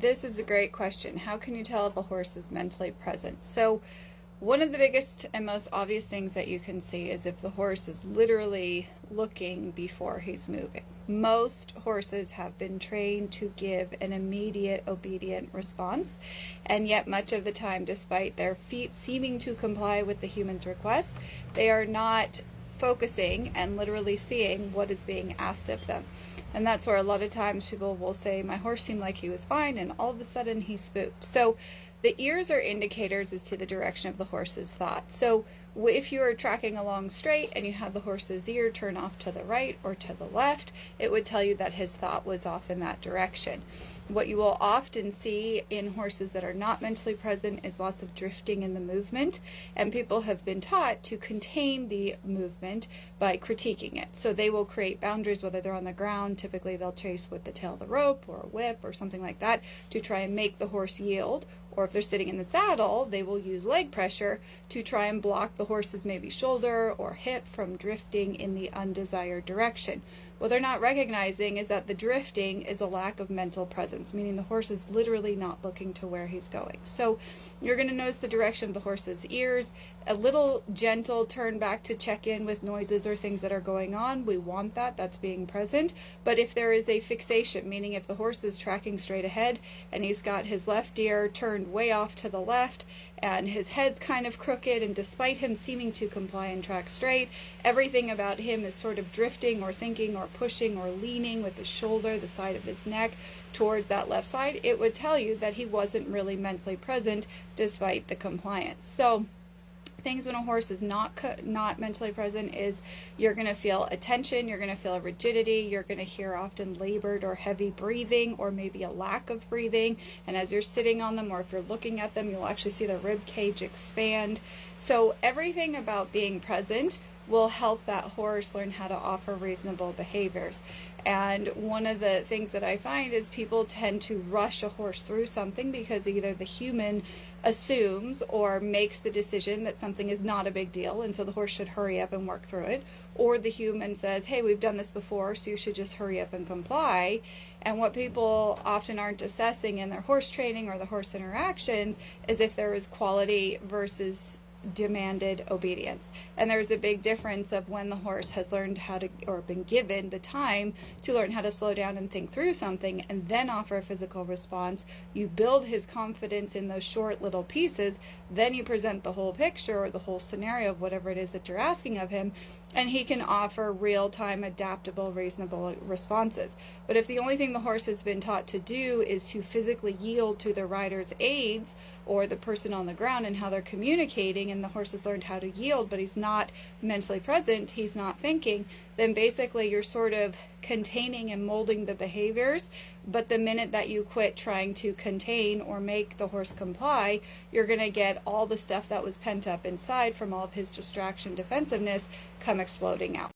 This is a great question. How can you tell if a horse is mentally present? So one of the biggest and most obvious things that you can see is if the horse is literally looking before he's moving. Most horses have been trained to give an immediate obedient response, and yet much of the time, despite their feet seeming to comply with the human's request, they are not focusing and literally seeing what is being asked of them. And that's where a lot of times people will say, my horse seemed like he was fine, and all of a sudden he spooked. So the ears are indicators as to the direction of the horse's thought. So if you are tracking along straight and you have the horse's ear turn off to the right or to the left, it would tell you that his thought was off in that direction. What you will often see in horses that are not mentally present is lots of drifting in the movement, and people have been taught to contain the movement by critiquing it. So they will create boundaries, whether they're on the ground, typically they'll chase with the tail of the rope or a whip or something like that to try and make the horse yield. Or if they're sitting in the saddle, they will use leg pressure to try and block the horse's maybe shoulder or hip from drifting in the undesired direction. What they're not recognizing is that the drifting is a lack of mental presence, meaning the horse is literally not looking to where he's going. So you're going to notice the direction of the horse's ears, a little gentle turn back to check in with noises or things that are going on. We want that, that's being present. But if there is a fixation, meaning if the horse is tracking straight ahead and he's got his left ear turned way off to the left and his head's kind of crooked, and despite him seeming to comply and track straight, everything about him is sort of drifting or thinking or pushing or leaning with his shoulder, the side of his neck, towards that left side, it would tell you that he wasn't really mentally present despite the compliance. So things when a horse is not mentally present is you're going to feel a tension, you're going to feel a rigidity, you're going to hear often labored or heavy breathing or maybe a lack of breathing, and as you're sitting on them or if you're looking at them, you'll actually see the rib cage expand. So everything about being present will help that horse learn how to offer reasonable behaviors. And one of the things that I find is people tend to rush a horse through something because either the human assumes or makes the decision that something is not a big deal and so the horse should hurry up and work through it, or the human says, hey, we've done this before, so you should just hurry up and comply. And what people often aren't assessing in their horse training or the horse interactions is if there is quality versus demanded obedience. And there's a big difference of when the horse has learned how to, or been given the time to learn how to slow down and think through something and then offer a physical response. You build his confidence in those short little pieces, then you present the whole picture or the whole scenario of whatever it is that you're asking of him, and he can offer real-time, adaptable, reasonable responses. But if the only thing the horse has been taught to do is to physically yield to the rider's aids or the person on the ground and how they're communicating, and the horse has learned how to yield, but he's not mentally present, he's not thinking, then basically you're sort of containing and molding the behaviors. But the minute that you quit trying to contain or make the horse comply, you're going to get all the stuff that was pent up inside from all of his distraction defensiveness come exploding out.